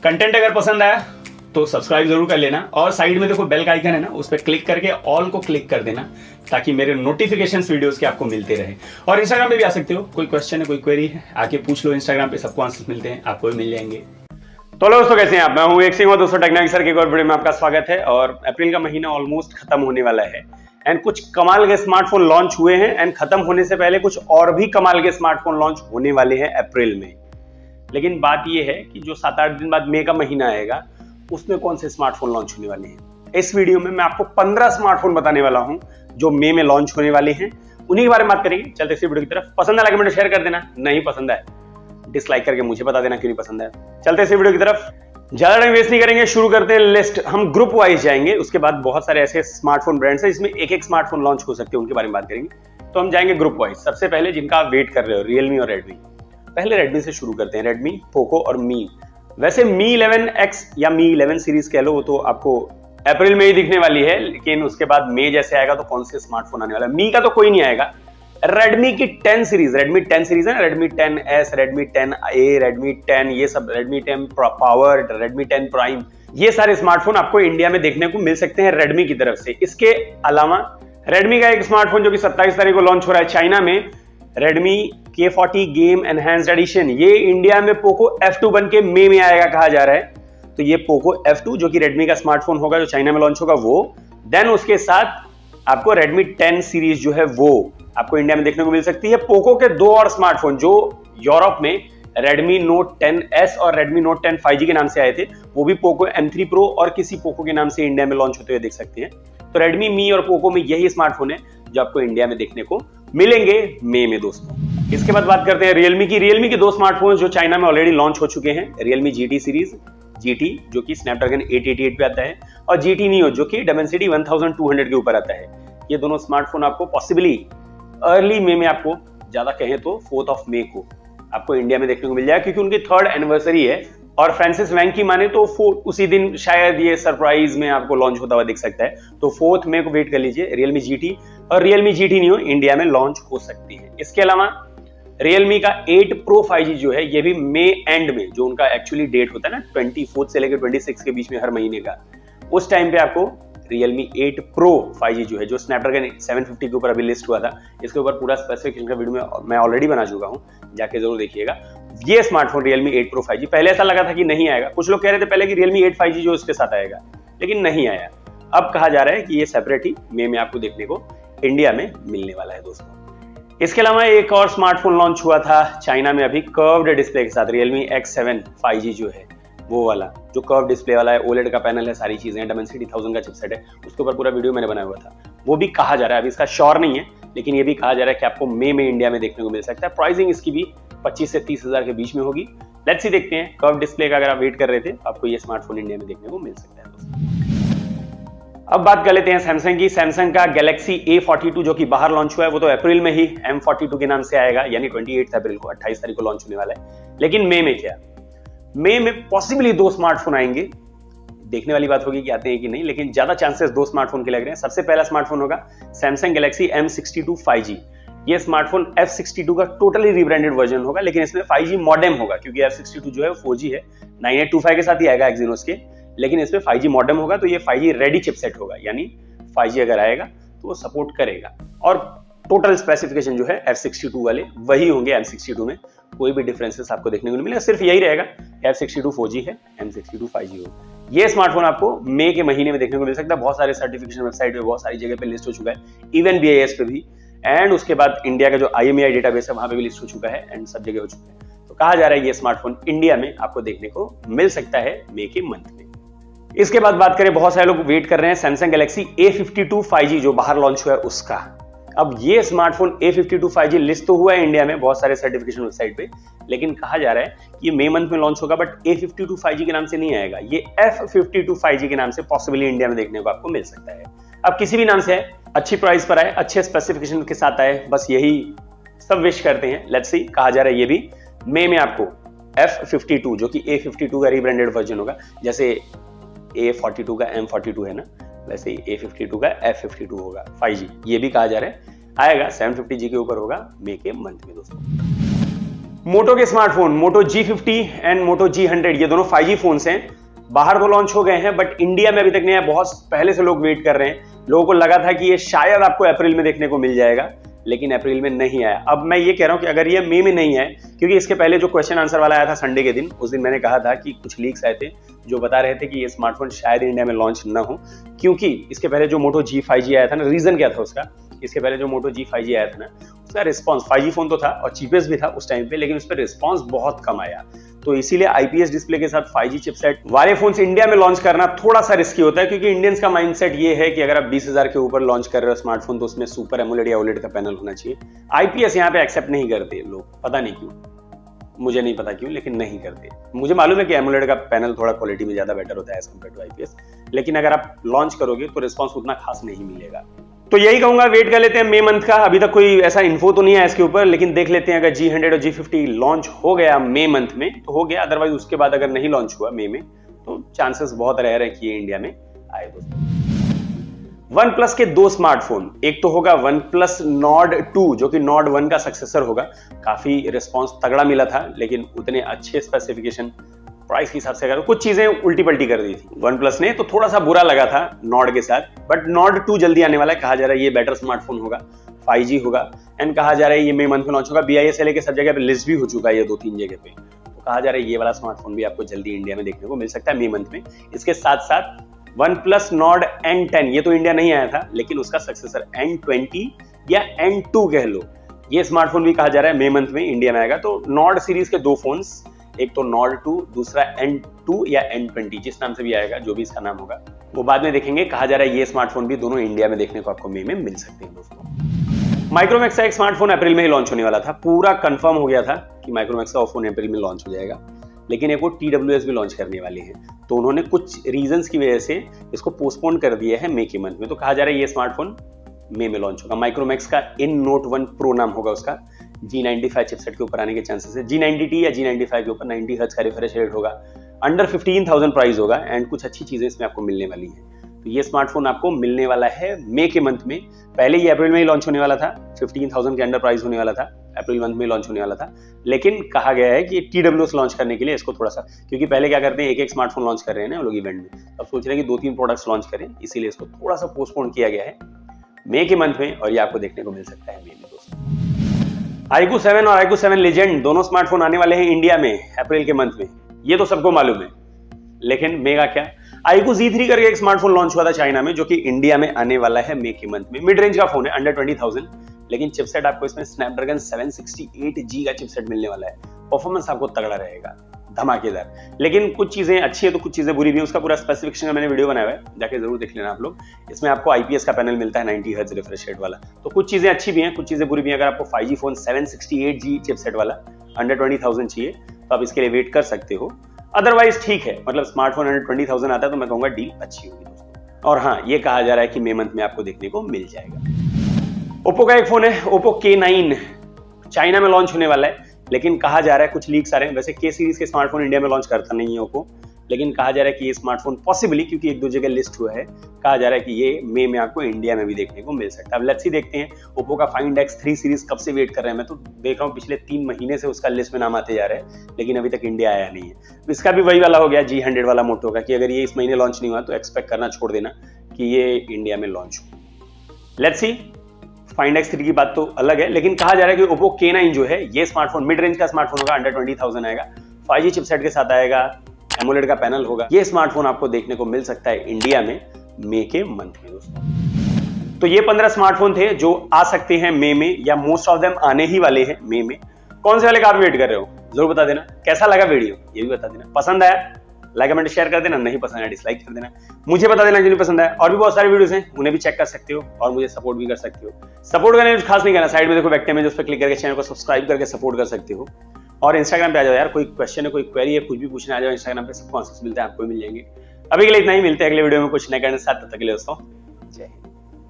Content अगर पसंद आया तो सब्सक्राइब जरूर कर लेना और साइड में देखो बेल का आइकन है ना, उस पर क्लिक करके ऑल को क्लिक कर देना ताकि मेरे नोटिफिकेशंस वीडियोस के आपको मिलते रहे। और इंस्टाग्राम पे भी आ सकते हो, कोई क्वेश्चन है कोई क्वेरी है आके पूछ लो, इंस्टाग्राम पे सबको आंसर मिलते हैं, आपको भी मिल जाएंगे। तो दोस्तों कैसे हैं आप? मैं हूं एक सिंह और दोस्तों टेक्नोलॉजी सर की एक और वीडियो में आपका स्वागत है। और अप्रैल का महीना ऑलमोस्ट खत्म होने वाला है एंड कुछ कमाल के स्मार्टफोन लॉन्च हुए हैं एंड खत्म होने से पहले कुछ और भी कमाल के स्मार्टफोन लॉन्च होने वाले हैं अप्रैल में। लेकिन बात यह है कि जो 7-8 दिन बाद मई का महीना आएगा उसमें कौन से स्मार्टफोन लॉन्च होने वाले हैं। इस वीडियो में मैं आपको 15 स्मार्टफोन बताने वाला हूं जो मई में लॉन्च होने वाले हैं, उन्हीं के बारे में बात करेंगे। चलते इस वीडियो की तरफ। पसंद आया कमेंट शेयर कर देना, नहीं पसंद है डिसलाइक करके मुझे बता देना क्यों नहीं पसंद है। चलते इस वीडियो की तरफ, ज्यादा टाइम वेस्ट नहीं करेंगे, शुरू करते हैं लिस्ट। हम ग्रुप वाइज जाएंगे, उसके बाद बहुत सारे ऐसे स्मार्टफोन ब्रांड्स हैं जिसमें एक एक स्मार्टफोन लॉन्च हो सकते हैं, उनके बारे में बात करेंगे। तो हम जाएंगे ग्रुप वाइज। सबसे पहले जिनका आप वेट कर रहे हो, रियलमी और रेडमी। पहले रेडमी से शुरू करते हैं, रेडमी, पोको और मी। वैसे मी 11X या मी 11 सीरीज कह लो, वो तो आपको अप्रैल में ही दिखने वाली है, लेकिन उसके बाद मई जैसे आएगा तो कौन से स्मार्टफोन आने वाला है। मी का तो कोई नहीं आएगा। रेडमी की 10 सीरीज, रेडमी 10 सीरीज है, Redmi 10S, Redmi 10A, Redmi 10, ये सब, रेडमी 10 पावर, रेडमी 10 प्राइम, ये सारे स्मार्टफोन आपको इंडिया में देखने को मिल सकते हैं रेडमी की तरफ से। इसके अलावा रेडमी का एक स्मार्टफोन जो कि 27 तारीख को लॉन्च हो रहा है चाइना में, Redmi K40 game enhanced edition, ये इंडिया में पोको F2 बन के मई में आएगा कहा जा रहा है। तो ये पोको F2 जो कि रेडमी का स्मार्टफोन होगा जो चाइना में लॉन्च होगा वो। देन उसके साथ आपको रेडमी 10 सीरीज जो है वो आपको इंडिया में देखने को मिल सकती है। पोको के दो और स्मार्टफोन जो यूरोप में रेडमी नोट 10S और रेडमी नोट 10 5G के नाम से आए थे, वो भी पोको M3 Pro और किसी पोको के नाम से इंडिया में लॉन्च होते हुए देख सकते हैं। तो रेडमी, मी और पोको में यही स्मार्टफोन है जो आपको इंडिया में देखने को मिलेंगे मई में दोस्तों। इसके बाद बात करते हैं रियलमी की। रियलमी के दो स्मार्टफोन जो चाइना में ऑलरेडी लॉन्च हो चुके हैं, रियलमी GT सीरीज, GT जो कि स्नैपड्रैगन 888 पे आता है, और GT Neo जो कि Dimensity 1200 के ऊपर आता है। ये दोनों स्मार्टफोन आपको पॉसिबली अर्ली मई में, आपको ज्यादा कहें तो 4 मई को आपको इंडिया में देखने को मिल जाएगा, क्योंकि उनकी 3rd एनिवर्सरी है। और फ्रांसिस वैंग की माने तो उसी दिन शायद ये सरप्राइज में आपको लॉन्च होता हुआ दिख सकता है। तो 4 मई को वेट कर लीजिए। रियलमी GT और रियलमी GT Neo इंडिया में लॉन्च हो सकती है। इसके अलावा रियलमी का 8 Pro 5G जो है, ये भी मई एंड में, जो उनका एक्चुअली डेट होता है ना 24 से लेकर 26 के बीच में हर महीने का, उस टाइम पे आपको रियलमी 8 Pro 5G जो है, जो स्नैपड्रैगन 750 के ऊपर अभी लिस्ट हुआ था, इसके ऊपर पूरा स्पेसिफिकेशन का वीडियो मैं ऑलरेडी बना चुका हूं, जाके जरूर देखिएगा। ये स्मार्टफोन रियलमी 8 Pro 5G, पहले ऐसा लगा था कि नहीं आएगा, कुछ लोग कह रहे थे पहले कि रियलमी 8 5G जो उसके साथ आएगा, लेकिन नहीं आया। अब कहा जा रहा है कि ये सेपरेट ही मई में आपको देखने को इंडिया में मिलने वाला है दोस्तों। इसके अलावा एक और स्मार्टफोन लॉन्च हुआ था चाइना में अभी कर्व्ड डिस्प्ले के साथ, रियलमी X7 5G जो है वो वाला, जो कर्व डिस्प्ले वाला है, ओलेड का पैनल है, सारी चीजें, Dimensity 1000 का चिपसेट है, उसके ऊपर पूरा वीडियो मैंने बनाया हुआ था। वो भी कहा जा रहा है, अभी इसका श्योर नहीं है, लेकिन ये भी कहा जा रहा है कि आपको मई में इंडिया में देखने को मिल सकता है। प्राइसिंग इसकी भी 25 से 30 हजार के बीच में होगी। लेट्स सी, देखते हैं। कर्व डिस्प्ले का अगर आप वेट कर रहे थे, आपको ये स्मार्टफोन इंडिया में देखने को मिल सकता है दोस्तों। अब बात कर लेते हैं सैमसंग की। सैमसंग का गैलेक्सी A42 जो कि बाहर लॉन्च हुआ है, वो तो अप्रैल में ही M42 के नाम से आएगा, यानी 28 अप्रैल को, 28 तारीख को लॉन्च होने वाला है। लेकिन मई में क्या, मई में पॉसिबली 2 स्मार्टफोन आएंगे। देखने वाली बात होगी कि आते हैं कि नहीं, लेकिन ज्यादा चांसेस 2 स्मार्टफोन के लग रहे हैं। सबसे पहला स्मार्टफोन होगा सैमसंग गैलेक्सी M62 5G। ये स्मार्टफोन F62 का टोटली रिब्रांडेड वर्जन होगा, लेकिन इसमें 5G मॉडेम होगा, क्योंकि F62 जो है 4G है, 9825 के साथ ही आएगा एक्सिनोस के, लेकिन इसमें 5G मॉडेम होगा। तो ये 5G रेडी चिपसेट होगा, यानी 5G अगर आएगा तो वो सपोर्ट करेगा। और टोटल स्पेसिफिकेशन जो है F62 वाले वही होंगे M62 में, कोई भी डिफरेंसेस आपको देखने को नहीं मिलेगा, सिर्फ यही रहेगा F62 4G है, M62 5G हो। ये स्मार्टफोन आपको मई के महीने में देखने को मिल सकता है। बहुत सारे सर्टिफिकेशन वेबसाइट पे, बहुत सारी जगह पे लिस्ट हो चुका है, इवन BIS पे भी, एंड उसके बाद इंडिया का जो IMEI डेटाबेस है वहां पे भी लिस्ट हो चुका है, एंड सब जगह हो चुका है। तो कहा जा रहा है ये स्मार्टफोन इंडिया में आपको देखने को मिल सकता है मई के मंथ में। इसके बाद बात करें, बहुत सारे लोग वेट कर रहे हैं सैमसंग गैलेक्सी A52 5G जो बाहर लॉन्च हुआ है उसका। अब ये स्मार्टफोन A52 5G लिस्ट तो हुआ है इंडिया में बहुत सारे सर्टिफिकेशन वेबसाइट पे, लेकिन कहा जा रहा है कि ये मई मंथ में लॉन्च होगा, बट A52 5G के नाम से नहीं आएगा, ये F52 5G के नाम से पॉसिबली इंडिया में देखने को आपको मिल सकता है। अब किसी भी नाम से आए, अच्छी प्राइस पर आए, अच्छे स्पेसिफिकेशन के साथ आए, बस यही सब विश करते हैं। लेट्स सी, कहा जा रहा है ये भी मई में आपको F52 जो कि A52 का रिब्रांडेड वर्जन होगा, जैसे A42 का M42 है ना, वैसे ही A52 का F52 होगा 5G। ये भी कहा जा रहा है आएगा 750G के ऊपर होगा मई के मंथ में दोस्तों। मोटो के smartphone motto G50 and motto G100 ये दोनों 5G फोन्स हैं। बाहर तो लॉन्च हो गए हैं बट इंडिया में अभी तक नहीं आया। बहुत पहले से लोग वेट कर रहे हैं। लोगों को लगा था कि ये शायद आपको अप्रैल में देखने को मिल जाएगा, लेकिन अप्रैल में नहीं आया। अब मैं ये कह रहा हूं कि अगर ये मई में नहीं आए, क्योंकि इसके पहले जो क्वेश्चन आंसर वाला आया था संडे के दिन, उस दिन मैंने कहा था कि कुछ लीक्स आए थे जो बता रहे थे कि ये स्मार्टफोन शायद इंडिया में लॉन्च ना हो, क्योंकि इसके पहले जो मोटो G5G आया था ना, रीजन क्या था उसका, इसके पहले जो मोटो G5G आया था ना, उसका रिस्पांस 5G फोन तो था और चीपेस्ट भी था उस टाइम पे, लेकिन उस पर रिस्पांस बहुत कम आया। तो इसीलिए IPS डिस्प्ले के साथ 5G चिपसेट वाले फोन्स इंडिया में लॉन्च करना थोड़ा सा रिस्की होता है, क्योंकि इंडियंस का माइंडसेट ये है कि अगर आप 20,000 के ऊपर लॉन्च कर रहे हो स्मार्टफोन तो उसमें सुपर एमोलेड या ओलेड का पैनल होना चाहिए। IPS यहाँ पे एक्सेप्ट नहीं करते लोग, पता नहीं क्यों, मुझे नहीं पता क्यों, लेकिन नहीं करते। मुझे मालूम है कि एमोलेड का पैनल थोड़ा क्वालिटी में ज्यादा बेटर होता है एज कम्पेयर टू IPS, लेकिन अगर आप लॉन्च करोगे तो रिस्पॉन्स उतना खास नहीं मिलेगा। तो यही कहूंगा, वेट कर लेते हैं मई मंथ का। अभी तक कोई ऐसा इन्फो तो नहीं है इसके ऊपर, लेकिन देख लेते हैं। अगर G100 और G50 लॉन्च हो गया मई मंथ में तो हो गया, अदरवाइज उसके बाद अगर नहीं लॉन्च हुआ मई में तो चांसेस बहुत रेयर है कि ये इंडिया में आए। दोस्तों, OnePlus के दो स्मार्टफोन, एक तो होगा OnePlus Nord 2 जो कि Nord 1 का सक्सेसर होगा। काफी रिस्पॉन्स तगड़ा मिला था, लेकिन उतने अच्छे स्पेसिफिकेशन प्राइस के हिसाब से अगर कुछ चीजें उल्टी पल्टी कर दी थी OnePlus ने, तो थोड़ा सा बुरा लगा था Nord के साथ। बट Nord 2 जल्दी आने वाला है, कहा जा रहा है ये बेटर स्मार्टफोन होगा, 5G होगा, एंड कहा जा रहा है ये मई मंथ में लॉन्च होगा। BIS के सब जगह पे लिस्ट भी हो चुका है ये 2-3 जगह पे, तो कहा जा रहा है ये वाला स्मार्टफोन भी आपको जल्दी इंडिया में देखने को मिल सकता है मई मंथ में। इसके साथ साथ OnePlus Nord N10, ये तो इंडिया नहीं आया था, लेकिन उसका सक्सेसर N20 या N2 कह लो, ये स्मार्टफोन भी कहा जा रहा है मई मंथ में इंडिया में आएगा। तो Nord सीरीज के दो फोन्स, एक तो Nord 2, दूसरा N2 या N20, जिस नाम से भी आएगा, जो भी इसका नाम होगा वो बाद में देखेंगे। कहा जा रहा है ये स्मार्टफोन भी दोनों इंडिया में देखने को आपको मई में मिल सकते हैं। दोस्तों, माइक्रोमैक्स का एक स्मार्टफोन अप्रैल में ही लॉन्च होने वाला था, पूरा कंफर्म हो गया था कि माइक्रोमैक्स का फोन अप्रैल में लॉन्च हो जाएगा, लेकिन एक वो TWS भी लॉन्च करने वाले हैं, तो उन्होंने कुछ रीजंस की वजह से इसको पोस्टपोन कर दिया है मई के मंथ में। तो कहा जा रहा है ये स्मार्टफोन मई में लॉन्च होगा। माइक्रोमैक्स का इन Note 1 Pro नाम होगा उसका, G95 चिपसेट के ऊपर आने के चांसेस है। G90T या G95 के ऊपर 90 हर्ट्ज का रिफ्रेश रेट होगा, अंडर 15,000 प्राइस होगा, एंड कुछ अच्छी चीजें इसमें आपको मिलने वाली हैं। तो ये स्मार्टफोन आपको मिलने वाला है मई के मंथ में। पहले ये अप्रैल में ही लॉन्च होने वाला था, 15,000 के अंडर प्राइस होने वाला था, अप्रैल मंथ में लॉन्च होने वाला था, लेकिन कहा गया है कि TWS लॉन्च करने के लिए इसको थोड़ा सा, क्योंकि पहले क्या करते हैं एक स्मार्टफोन लॉन्च कर रहे हैं ना लोग इवेंट में, अब सोच रहे हैं कि 2-3 प्रोडक्ट्स लॉन्च करें, इसीलिए इसको थोड़ा सा पोस्टपोन किया गया है मई के मंथ में, और ये आपको देखने को मिल सकता है मई में। दोस्तों, iQOO 7 और iQOO 7 Legend दोनों स्मार्टफोन आने वाले हैं इंडिया में अप्रैल के मंथ में, ये तो सबको मालूम है, लेकिन मेगा क्या, iQOO Z3 करके एक स्मार्टफोन लॉन्च हुआ था चाइना में, जो कि इंडिया में आने वाला है मई के मंथ में। मिड रेंज का फोन है, अंडर 20,000, लेकिन चिपसेट आपको इसमें स्नैपड्रैगन 768G का चिपसेट मिलने वाला है। परफॉर्मेंस आपको तगड़ा रहेगा, धमाकेदार, लेकिन कुछ चीजें अच्छी है तो कुछ चीजें बुरी भी है। उसका पूरा स्पेसिफिकेशन का मैंने वीडियो बनाया है, जाके जरूर देख लेना आप लोग। इसमें आपको IPS का पैनल मिलता है 90 हर्ट्ज रिफ्रेश रेट वाला, तो कुछ चीजें अच्छी भी हैं, कुछ चीजें बुरी भी हैं। अगर आपको 5G फोन 768G चिपसेट वाला अंडर 20,000 चाहिए तो आप इसके लिए वेट कर सकते हो, अदरवाइज ठीक है, मतलब स्मार्टफोन अंडर 20,000 आता है तो मैं कहूंगा डील अच्छी होगी दोस्तों। और हाँ, ये कहा जा रहा है कि मई मंथ में आपको देखने को मिल जाएगा। ओप्पो का एक फोन है, ओप्पो K9, चाइना में लॉन्च होने वाला है, लेकिन कहा जा रहा है, कुछ लीक्स आ रहे हैं, वैसे K सीरीज के स्मार्टफोन इंडिया में लॉन्च करता नहीं है ओप्पो, लेकिन कहा जा रहा है कि ये स्मार्टफोन पॉसिबली, क्योंकि एक दो जगह लिस्ट हुआ है, कहा जा रहा है कि ये मई में आपको इंडिया में भी देखने को मिल सकता है। अब लेट्स सी, देखते हैं। ओप्पो का Find X3 सीरीज कब से वेट कर रहे हैं, मैं तो देख रहा हूँ पिछले 3 महीने से उसका लिस्ट में नाम आते जा रहे हैं, लेकिन अभी तक इंडिया आया नहीं है। इसका भी वही वाला हो गया G100 वाला मोटो का, कि अगर ये इस महीने लॉन्च नहीं हुआ तो एक्सपेक्ट करना छोड़ देना कि ये इंडिया में लॉन्च हो। लेट्स सी, Find X3 की बात तो अलग है, लेकिन कहा जा रहा है कि Oppo K9 जो है, ये स्मार्टफोन मिड रेंज का स्मार्टफोन होगा, अंडर 20,000 आएगा, 5G चिपसेट के साथ आएगा, एमोलेड का पैनल होगा। ये स्मार्टफोन आपको देखने को मिल सकता है इंडिया में मई के मंथ में। दोस्तों, तो ये 15 स्मार्टफोन थे जो आ सकते हैं मई में, या मोस्ट ऑफ देम आने ही वाले हैं मई में। कौन से वाले का आप वेट कर रहे हो जरूर बता देना। कैसा लगा वीडियो ये भी बता देना। पसंद आया लाइक कमेंट शेयर कर देना, नहीं पसंद आया डिसलाइक कर देना। मुझे बता देना जिन्हें पसंद आया। और भी बहुत सारे वीडियोस हैं, उन्हें भी चेक कर सकते हो और मुझे सपोर्ट भी कर सकते हो। सपोर्ट करने में खास नहीं करना, साइड में देखो बैक में, उस पर क्लिक करके चैनल को सब्सक्राइब करके सपोर्ट कर सकते हो। और इंस्टाग्राम पे आ जाओ यार, कोई क्वेश्चन है, कोई क्वेरी है, कुछ भी पूछना आ जाओ इंस्टाग्राम पे, सबको आंसर्स मिलते हैं, आपको मिलते हैं। अगले वीडियो में कुछ नए करने साथ, तब तक के लिए दोस्तों जय हिंद।